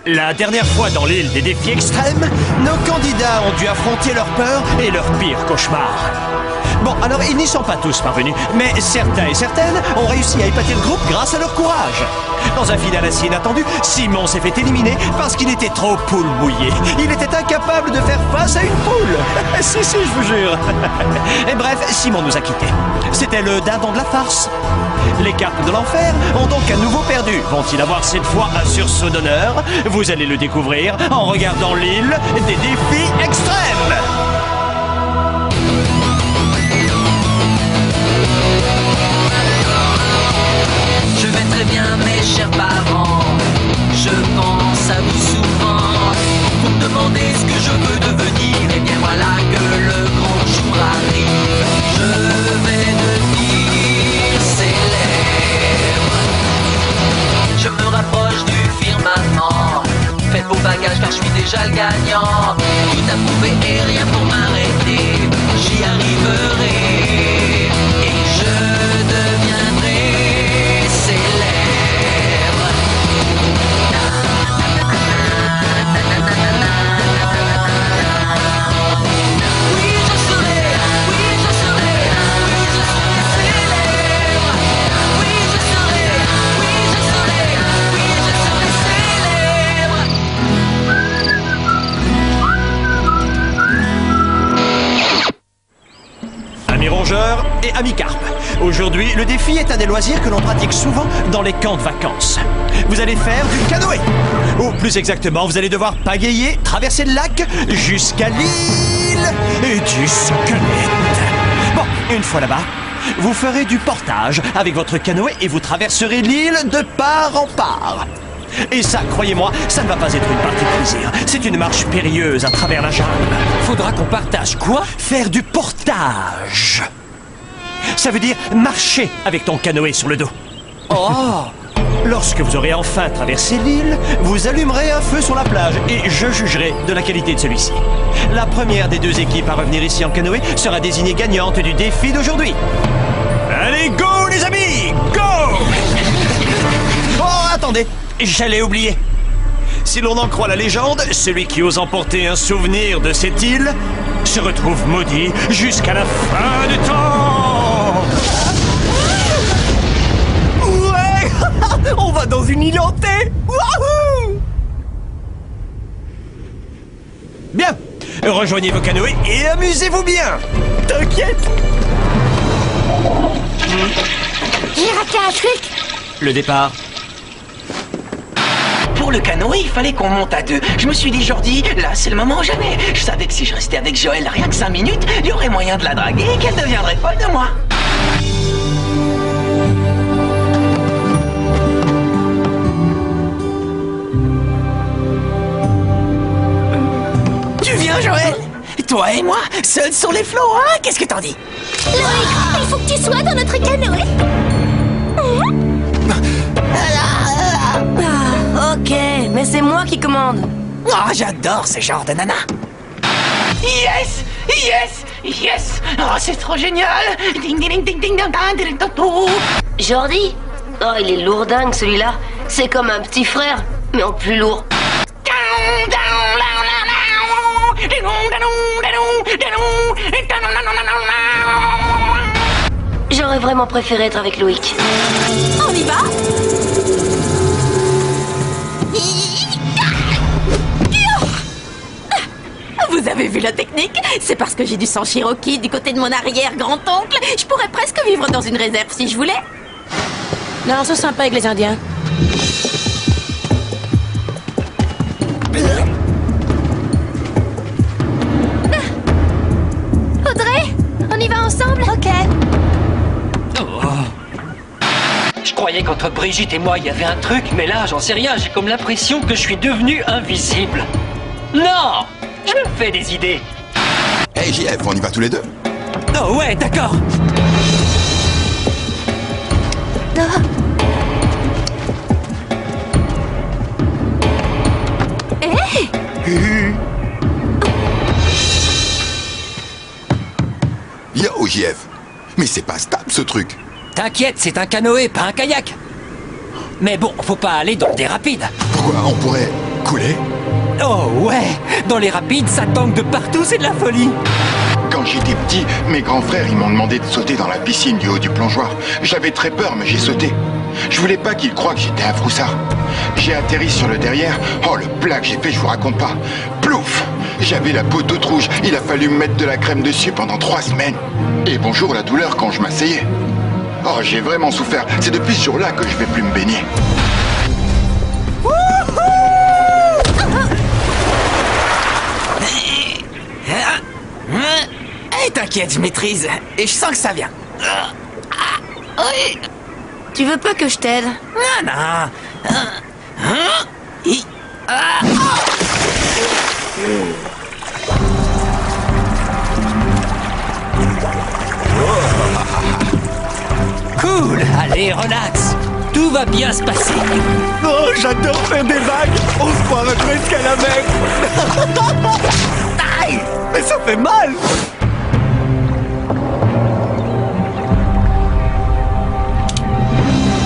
La dernière fois dans l'île des défis extrêmes, nos candidats ont dû affronter leur peur et leur pire cauchemar. Bon, alors ils n'y sont pas tous parvenus, mais certains et certaines ont réussi à épater le groupe grâce à leur courage. Dans un final assez inattendu, Simon s'est fait éliminer parce qu'il était trop poule mouillé. Il était incapable de faire face à une poule. Si, je vous jure. Et bref, Simon nous a quittés. C'était le dindon de la farce. Les cartes de l'enfer ont donc à nouveau perdu. Vont-ils avoir cette fois un sursaut d'honneur? Vous allez le découvrir en regardant l'île des défis extrêmes. Je vais très bien, mes chers parents. Je pense à vous souvent. Vous me demandez ce que je veux devenir. Et bien voilà que le grand jour arrive. Je vais devenir célèbre. Je me rapproche du firmament. Faites vos bagages car je suis déjà le gagnant. Tout à prouver et rien pour m'arrêter. J'y arriverai. Et je deviendrai célèbre. Oui, je serai, oui, je serai, oui, je serai célèbre. Oui, je serai, oui, je serai, oui, je serai célèbre. Amis rongeurs et amis carpes, aujourd'hui, le défi est un des loisirs que l'on pratique souvent dans les camps de vacances. Vous allez faire du canoë. Ou plus exactement, vous allez devoir pagayer, traverser le lac jusqu'à l'île du squelette. Bon, une fois là-bas, vous ferez du portage avec votre canoë et vous traverserez l'île de part en part. Et ça, croyez-moi, ça ne va pas être une partie de plaisir. C'est une marche périlleuse à travers la jungle. Faudra qu'on partage quoi? Faire du portage. Ça veut dire marcher avec ton canoë sur le dos. Oh! Lorsque vous aurez enfin traversé l'île, vous allumerez un feu sur la plage et je jugerai de la qualité de celui-ci. La première des deux équipes à revenir ici en canoë sera désignée gagnante du défi d'aujourd'hui. Allez, go les amis, go! Oh, attendez, j'allais oublier. Si l'on en croit la légende, celui qui ose emporter un souvenir de cette île se retrouve maudit jusqu'à la fin du temps. Ouais! On va dans une île hantée! Wouhou! Bien! Rejoignez vos canoës et amusez-vous bien! T'inquiète! J'ai raté un truc. Le départ. Pour le canoë, il fallait qu'on monte à deux. Je me suis dit, Jordi, là, c'est le moment ou jamais. Je savais que si je restais avec Joël rien que 5 minutes, il y aurait moyen de la draguer et qu'elle deviendrait folle de moi. Tu viens, Joël? Toi et moi, seuls sur les flots, hein? Qu'est-ce que t'en dis? Loïc, il faut que tu sois dans notre canoë. Ok, mais c'est moi qui commande. Oh, j'adore ce genre de nana. Yes! Yes! Yes! Oh, c'est trop génial! Ding ding ding ding ding ding ding ding. Jordi? Oh, il est lourdingue celui-là. C'est comme un petit frère, mais en plus lourd. J'aurais vraiment préféré être avec Loïc. On y va? Vous avez vu la technique? C'est parce que j'ai du sang Cherokee du côté de mon arrière-grand-oncle. Je pourrais presque vivre dans une réserve si je voulais. Non, c'est sympa avec les Indiens. Audrey, on y va ensemble? Ok. Je croyais qu'entre Brigitte et moi, il y avait un truc, mais là, j'en sais rien. J'ai comme l'impression que je suis devenu invisible. Non! Je me fais des idées. Hey JF, on y va tous les deux? Oh ouais, d'accord. Hey! Yo JF, mais c'est pas stable ce truc. T'inquiète, c'est un canoë, pas un kayak. Mais bon, faut pas aller dans des rapides. Pourquoi on pourrait coulé? Oh ouais, dans les rapides, ça tangue de partout, c'est de la folie. Quand j'étais petit, mes grands frères, ils m'ont demandé de sauter dans la piscine du haut du plongeoir. J'avais très peur, mais j'ai sauté. Je voulais pas qu'ils croient que j'étais un froussard. J'ai atterri sur le derrière. Oh, le plat que j'ai fait, je vous raconte pas. Plouf! J'avais la peau toute rouge. Il a fallu me mettre de la crème dessus pendant 3 semaines. Et bonjour la douleur quand je m'asseyais. Oh, j'ai vraiment souffert. C'est depuis ce jour-là que je vais plus me baigner. Hey, t'inquiète, je maîtrise. Et je sens que ça vient. Tu veux pas que je t'aide? Non, non. Cool, allez, relax. Tout va bien se passer. Oh, j'adore faire des vagues. On se croirait presque à la mer. Aïe, mais ça fait mal.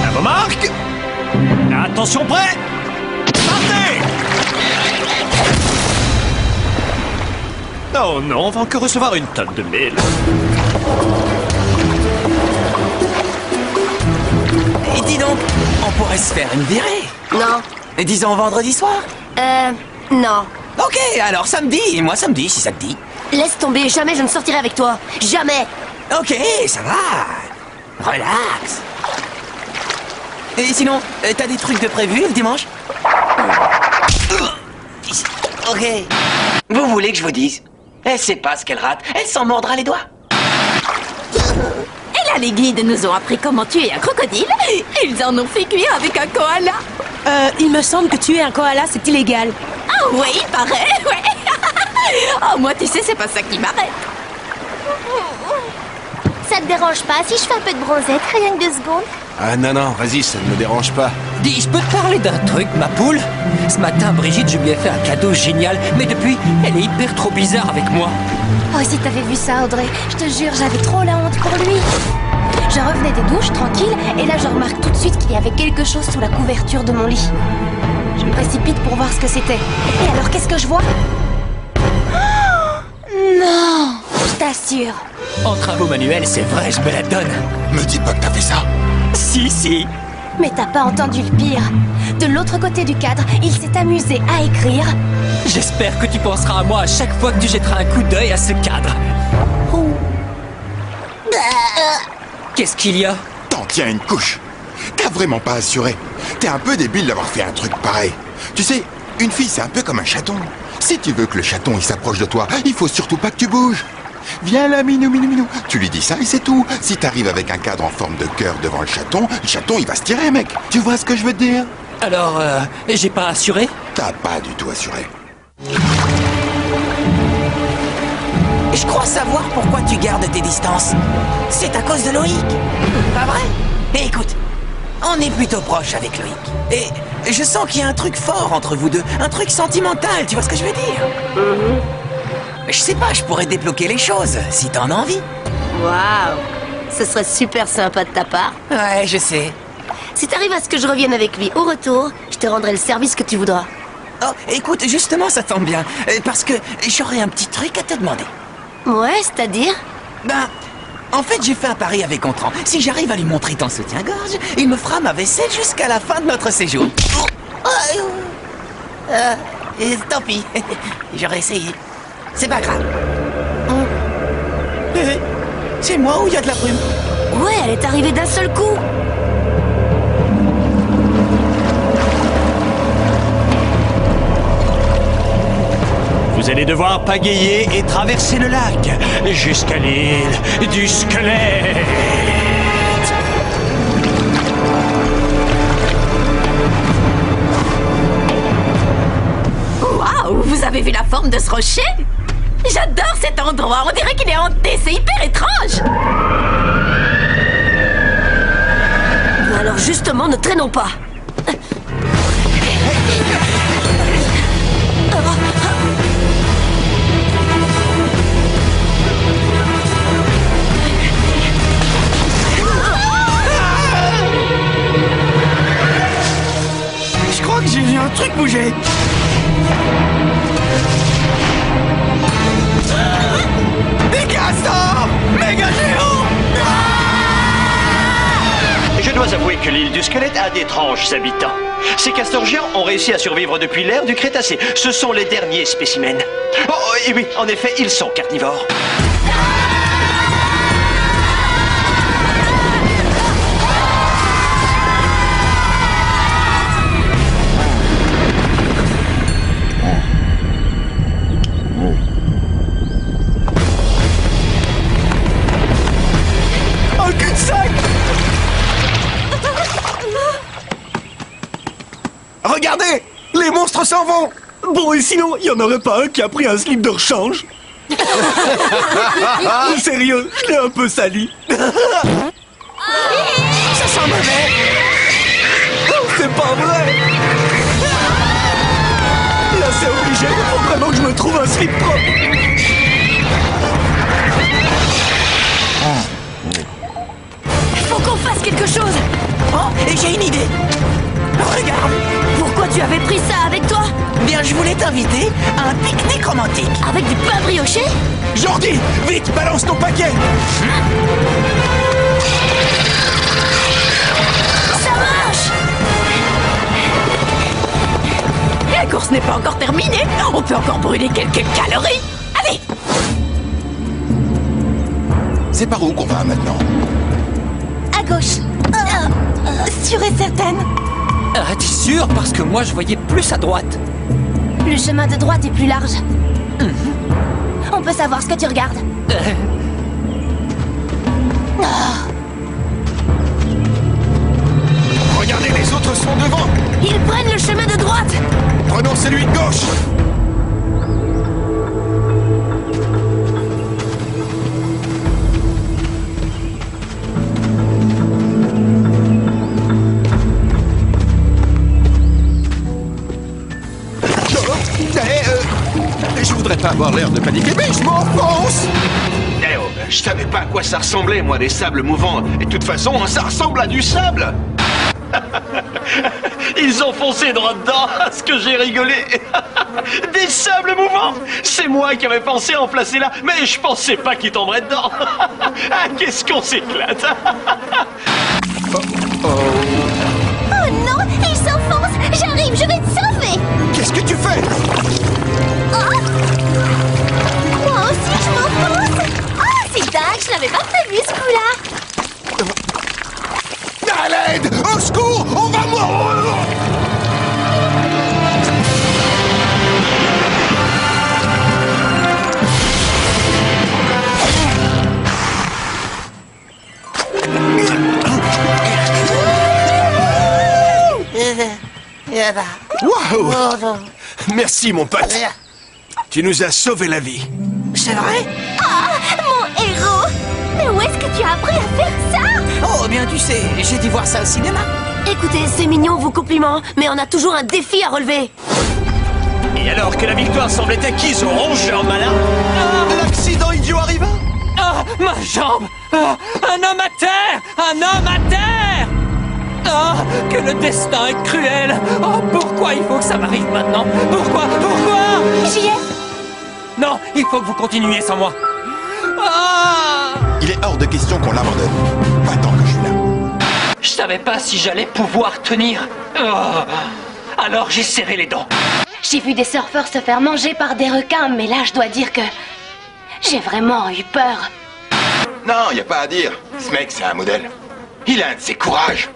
À vos marques. Attention, prêt. Partez. Oh non, on va encore recevoir une tonne de mail. Et dis donc, on pourrait se faire une virée. Non. Et disons vendredi soir. Non. Ok, alors samedi, et moi samedi, si ça te dit. Laisse tomber, jamais je ne sortirai avec toi. Jamais. Ok, ça va. Relax. Et sinon, t'as des trucs de prévu le dimanche? Ok. Vous voulez que je vous dise? Elle sait pas ce qu'elle rate, elle s'en mordra les doigts. Et là, les guides nous ont appris comment tuer un crocodile. Ils en ont fait cuire avec un koala. Il me semble que tuer un koala, c'est illégal. Ah oui, il paraît, ouais. Oh, moi, tu sais, c'est pas ça qui m'arrête. Ça te dérange pas si je fais un peu de bronzette, rien que 2 secondes? Ah non, non, vas-y, ça ne me dérange pas. Dis, je peux te parler d'un truc, ma poule? Ce matin, Brigitte, je lui ai fait un cadeau génial, mais depuis, elle est hyper trop bizarre avec moi. Oh, si t'avais vu ça, Audrey, je te jure, j'avais trop la honte pour lui. Je revenais des douches, tranquille, et là je remarque tout de suite qu'il y avait quelque chose sous la couverture de mon lit. Je me précipite pour voir ce que c'était. Et alors, qu'est-ce que je vois? Oh, non, je t'assure. En travaux manuels, c'est vrai, je me la donne. Me dis pas que t'as fait ça. Si, si. Mais t'as pas entendu le pire. De l'autre côté du cadre, il s'est amusé à écrire. J'espère que tu penseras à moi à chaque fois que tu jetteras un coup d'œil à ce cadre. Qu'est-ce qu'il y a? T'en tiens une couche. T'as vraiment pas assuré. T'es un peu débile d'avoir fait un truc pareil. Tu sais, une fille, c'est un peu comme un chaton. Si tu veux que le chaton il s'approche de toi, il faut surtout pas que tu bouges. Viens là, minou, minou, minou. Tu lui dis ça et c'est tout. Si t'arrives avec un cadre en forme de cœur devant le chaton, il va se tirer, mec. Tu vois ce que je veux te dire? Alors, j'ai pas assuré? T'as pas du tout assuré. Je crois savoir pourquoi tu gardes tes distances. C'est à cause de Loïc. Pas vrai? Et écoute, on est plutôt proches avec Loïc. Et je sens qu'il y a un truc fort entre vous deux. Un truc sentimental, tu vois ce que je veux dire? Je sais pas, je pourrais débloquer les choses, si t'en as envie. Waouh. Ce serait super sympa de ta part. Ouais, je sais. Si t'arrives à ce que je revienne avec lui au retour, je te rendrai le service que tu voudras. Oh, écoute, justement, ça tombe bien. Parce que j'aurais un petit truc à te demander. Ouais, c'est-à-dire? Ben, en fait, j'ai fait un pari avec Gontran. Si j'arrive à lui montrer ton soutien-gorge, il me fera ma vaisselle jusqu'à la fin de notre séjour. Tant pis, j'aurais essayé. C'est pas grave. C'est moi ou il y a de la brume? Ouais, elle est arrivée d'un seul coup. Vous allez devoir pagayer et traverser le lac jusqu'à l'île du squelette. Waouh, vous avez vu la forme de ce rocher? J'adore cet endroit, on dirait qu'il est hanté, c'est hyper étrange. Alors justement, ne traînons pas. Je crois que j'ai vu un truc trucs bouger. Des castors méga géants. Je dois avouer que l'île du squelette a d'étranges habitants. Ces castors géants ont réussi à survivre depuis l'ère du Crétacé. Ce sont les derniers spécimens. Oh, et oui, en effet, ils sont carnivores. Un cul-de-sac. Regardez, les monstres s'en vont. Bon, et sinon, il y en aurait pas un qui a pris un slip de rechange? Sérieux, je l'ai un peu sali. Ça sent mauvais. Oh, c'est pas vrai. Là, c'est obligé, il faut vraiment que je me trouve un slip propre. Faut qu'on fasse quelque chose. Oh, et j'ai une idée. Regarde. Pourquoi tu avais pris ça avec toi? Bien, je voulais t'inviter à un pique-nique romantique. Avec du pain brioché? Jordi, vite, balance ton paquet. Ça marche. La course n'est pas encore terminée. On peut encore brûler quelques calories. Allez! C'est par où qu'on va maintenant? À gauche. Sûre et certaine. Ah, t'es sûr? Parce que moi, je voyais plus à droite. Le chemin de droite est plus large. On peut savoir ce que tu regardes. Regardez, les autres sont devant. Ils prennent le chemin de droite. Prenons celui de gauche. Je voudrais pas avoir l'air de paniquer, mais je m'enfonce. Eh oh, je savais pas à quoi ça ressemblait, moi, des sables mouvants. Et de toute façon, ça ressemble à du sable. Ils ont foncé droit dedans, à ce que j'ai rigolé. Des sables mouvants. C'est moi qui avais pensé à en placer là, mais je pensais pas qu'ils tomberaient dedans. Ah, qu'est-ce qu'on s'éclate. Oh non, il s'enfonce. J'arrive, je vais te sauver. Qu'est-ce que tu fais? Oh, moi aussi, je m'enfonce. Oh, c'est dingue, je l'avais pas prévu ce coup-là. À l'aide! Au secours! On va mourir! Waouh! Merci, mon pote. Tu nous as sauvé la vie. C'est vrai? Ah, mon héros. Mais où est-ce que tu as appris à faire ça? Oh, bien, tu sais, j'ai dû voir ça au cinéma. Écoutez, c'est mignon vos compliments, mais on a toujours un défi à relever. Et alors que la victoire semblait acquise au rongeur malin, l'accident idiot arriva. Ah, ma jambe. Ah, un homme à terre. Un homme à terre. Ah, que le destin est cruel. Oh, pourquoi il faut que ça m'arrive maintenant? Pourquoi? J'y ai. Non, il faut que vous continuiez sans moi. Ah! Il est hors de question qu'on l'abandonne. Pas tant que je suis là. Je savais pas si j'allais pouvoir tenir. Oh. Alors j'ai serré les dents. J'ai vu des surfeurs se faire manger par des requins, mais là, je dois dire que j'ai vraiment eu peur. Non, y a pas à dire. Ce mec, c'est un modèle. Il a un de ses courages.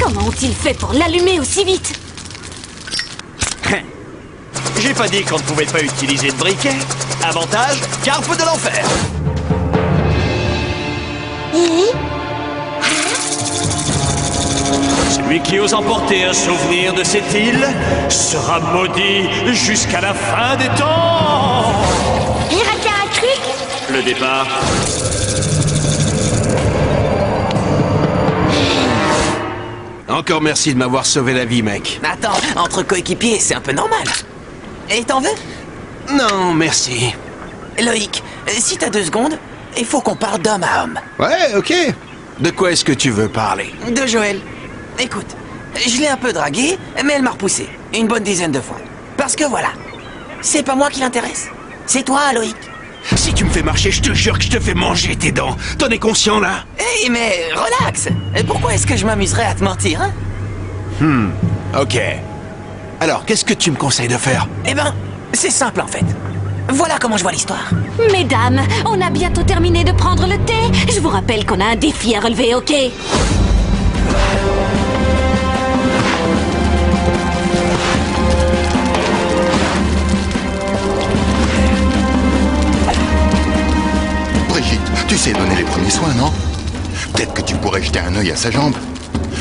Comment ont-ils fait pour l'allumer aussi vite? J'ai pas dit qu'on ne pouvait pas utiliser de briquet. Avantage, carpe de l'enfer. Celui qui ose emporter un souvenir de cette île sera maudit jusqu'à la fin des temps. Il retient un truc. Le départ. Encore merci de m'avoir sauvé la vie, mec. Attends, entre coéquipiers, c'est un peu normal. Et t'en veux? Non, merci. Loïc, si t'as 2 secondes, il faut qu'on parle d'homme à homme. Ouais, ok. De quoi est-ce que tu veux parler? De Joël. Écoute, je l'ai un peu draguée, mais elle m'a repoussé. Une bonne dizaine de fois. Parce que voilà, c'est pas moi qui l'intéresse. C'est toi, Loïc. Si tu me fais marcher, je te jure que je te fais manger tes dents. T'en es conscient, là? Hé, mais relax. Pourquoi est-ce que je m'amuserais à te mentir, hein? Ok. Alors, qu'est-ce que tu me conseilles de faire? Eh ben, c'est simple en fait. Voilà comment je vois l'histoire. Mesdames, on a bientôt terminé de prendre le thé. Je vous rappelle qu'on a un défi à relever, ok? Brigitte, tu sais donner les premiers soins, non? Peut-être que tu pourrais jeter un œil à sa jambe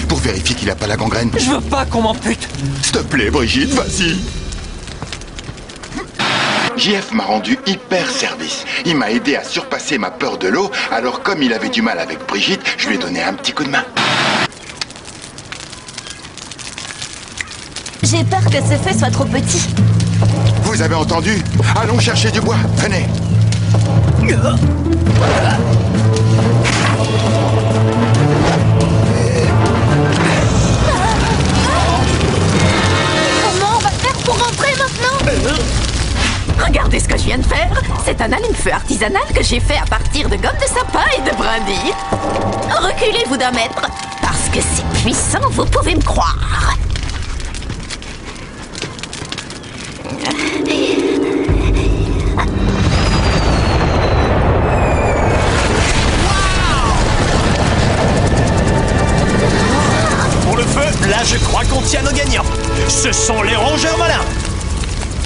pour vérifier qu'il a pas la gangrène. Je veux pas qu'on m'ampute. S'il te plaît, Brigitte, vas-y. JF m'a rendu hyper service. Il m'a aidé à surpasser ma peur de l'eau, alors comme il avait du mal avec Brigitte, je lui ai donné un petit coup de main. J'ai peur que ce feu soit trop petit. Vous avez entendu? Allons chercher du bois, venez. Comment on va faire pour rentrer maintenant? Regardez ce que je viens de faire. C'est un allume-feu artisanal que j'ai fait à partir de gomme de sapin et de brindilles. Reculez-vous d'1 mètre. Parce que c'est puissant, vous pouvez me croire. Pour le feu, là je crois qu'on tient nos gagnants. Ce sont les rongeurs malins.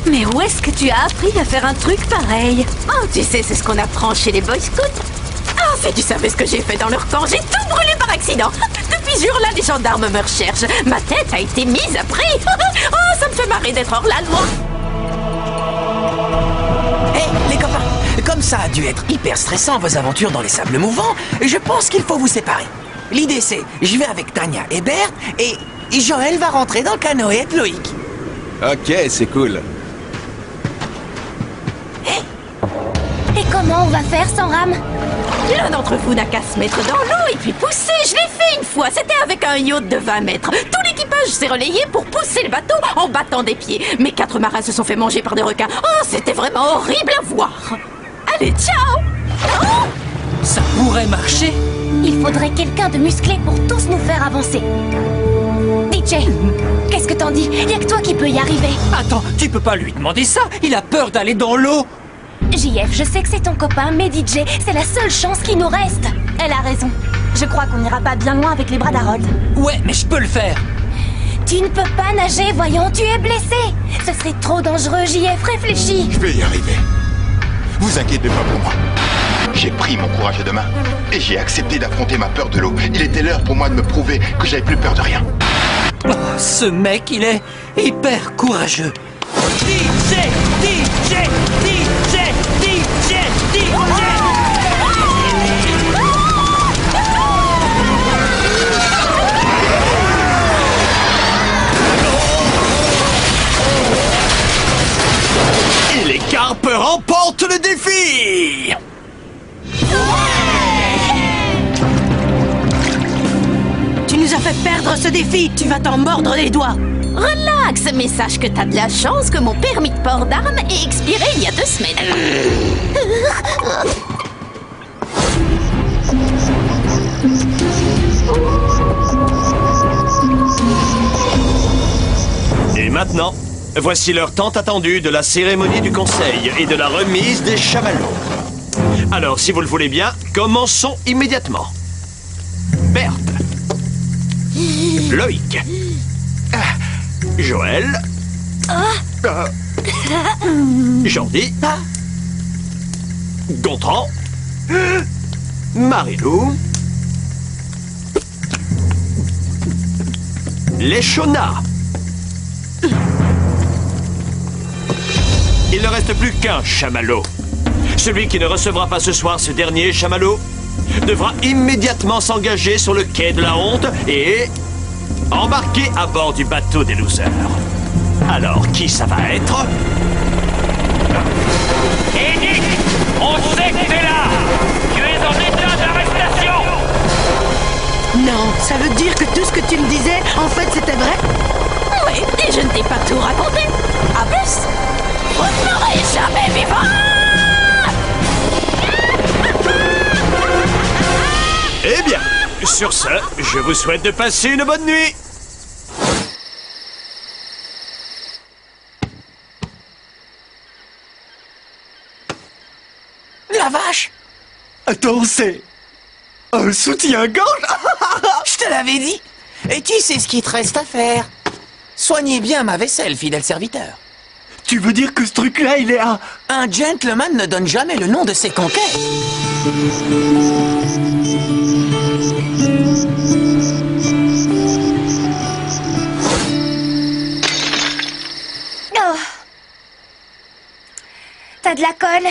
Mais où est-ce que tu as appris à faire un truc pareil? Oh, tu sais, c'est ce qu'on apprend chez les Boy Scouts. Ah, si tu savais ce que j'ai fait dans leur camp, j'ai tout brûlé par accident. Depuis ce jour-là, les gendarmes me recherchent. Ma tête a été mise à prix. Oh, ça me fait marrer d'être hors la loi. Hé, les copains, comme ça a dû être hyper stressant vos aventures dans les sables mouvants, je pense qu'il faut vous séparer. L'idée c'est, je vais avec Tania et Berthe, et Joël va rentrer dans le canoë de Loïc. Ok, c'est cool. Et comment on va faire sans rame? L'un d'entre vous n'a qu'à se mettre dans l'eau et puis pousser. Je l'ai fait une fois. C'était avec un yacht de 20 mètres. Tout l'équipage s'est relayé pour pousser le bateau en battant des pieds. Mes 4 marins se sont fait manger par des requins. Oh, c'était vraiment horrible à voir. Allez, ciao. Oh, Ça pourrait marcher. Il faudrait quelqu'un de musclé pour tous nous faire avancer. DJ, qu'est-ce que t'en dis? Y'a que toi qui peux y arriver. Attends, tu peux pas lui demander ça. Il a peur d'aller dans l'eau. JF, je sais que c'est ton copain, mais DJ, c'est la seule chance qui nous reste. Elle a raison. Je crois qu'on n'ira pas bien loin avec les bras d'Harold. Ouais, mais je peux le faire. Tu ne peux pas nager, voyons, tu es blessé. Ce serait trop dangereux, JF, réfléchis. Je vais y arriver. Vous inquiétez pas pour moi. J'ai pris mon courage à deux mains et j'ai accepté d'affronter ma peur de l'eau. Il était l'heure pour moi de me prouver que j'avais plus peur de rien. Oh, ce mec, il est hyper courageux. DJ, DJ, DJ, DJ, DJ. Et les carpes remportent le défi. tu nous as fait perdre ce défi. Tu vas t'en mordre les doigts. Relax, mais sache que t'as de la chance que mon permis de port d'armes est expiré il y a 2 semaines. Et maintenant, voici l'heure tant attendue de la cérémonie du conseil et de la remise des chamallows. Alors, si vous le voulez bien, commençons immédiatement. Berthe. Loïc. Joël. Jordi. Gontran. Marilou. Les Chona. Il ne reste plus qu'un chamallow. Celui qui ne recevra pas ce soir ce dernier chamallow devra immédiatement s'engager sur le quai de la honte et embarqué à bord du bateau des losers. Alors, qui ça va être? Eddie, on sait que t'es là. Tu es en état d'arrestation. Non, ça veut dire que tout ce que tu me disais, en fait, c'était vrai? Oui, et je ne t'ai pas tout raconté. En plus, vous ne m'aurez jamais vivant. Eh bien, sur ce, je vous souhaite de passer une bonne nuit. La vache! Attends, c'est un soutien-gorge. Je te l'avais dit! Et tu sais ce qu'il te reste à faire. Soignez bien ma vaisselle, fidèle serviteur. Tu veux dire que ce truc-là, il est un... Un gentleman ne donne jamais le nom de ses conquêtes. Oh. T'as de la colle?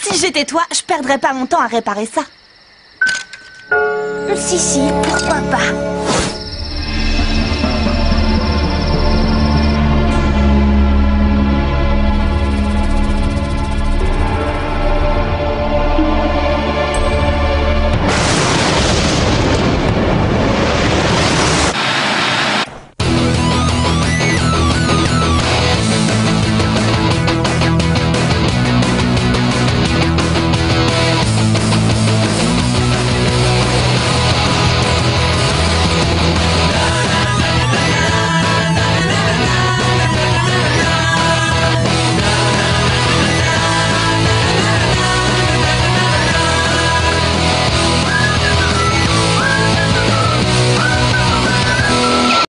Si j'étais toi, je perdrais pas mon temps à réparer ça. Si, pourquoi pas?